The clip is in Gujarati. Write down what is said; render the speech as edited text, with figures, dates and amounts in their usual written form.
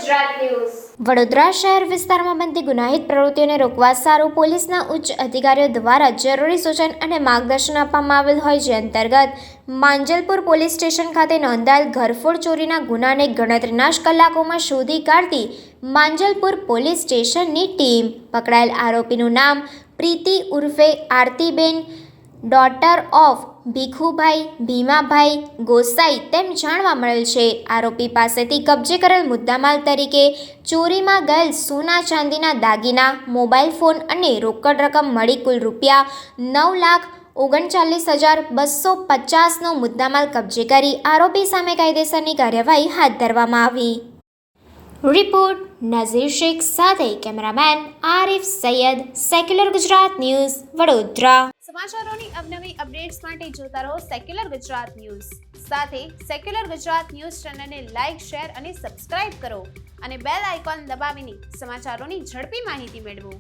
ગુજરાત ન્યૂઝ વડોદરા શહેર વિસ્તારમાં બનતી ગુનાહિત પ્રવૃત્તિઓને રોકવા સારું પોલીસના ઉચ્ચ અધિકારીઓ દ્વારા જરૂરી સૂચન અને માર્ગદર્શન આપવામાં આવેલ હોય, જે અંતર્ગત માંજલપુર પોલીસ સ્ટેશન ખાતે નોંધાયેલ ઘરફોડ ચોરીના ગુનાને ગણતરીના જ કલાકોમાં શોધી કાઢતી માંજલપુર પોલીસ સ્ટેશનની ટીમ પકડાયેલ આરોપીનું નામ પ્રીતિ ઉર્ફે આરતીબેન, ડોટર ઓફ ભીખુભાઈ ભીમાભાઈ ગોસાઈ તેમ જાણવા મળેલ છે. આરોપી પાસેથી કબજે કરેલ મુદ્દામાલ તરીકે ચોરીમાં ગયેલ સોના ચાંદીના દાગીના, મોબાઈલ ફોન અને રોકડ રકમ મળી કુલ ₹9,39,250નો મુદ્દામાલ કબજે કરી આરોપી સામે કાયદેસરની કાર્યવાહી હાથ ધરવામાં આવી. રિપોર્ટ નઝીર શેખ સાથે cameraman Arif Saiyad, secular Gujarat news, Vadodara. સમાચારોની અવનવી અપડેટ્સ માટે જોતા રહો સેક્યુલર ગુજરાત ન્યૂઝ. સાથે સેક્યુલર ગુજરાત ન્યૂઝ ચેનલને લાઇક, શેર અને સબસ્ક્રાઇબ કરો અને બેલ આઇકોન દબાવીને સમાચારોની ઝડપી માહિતી મેળવો.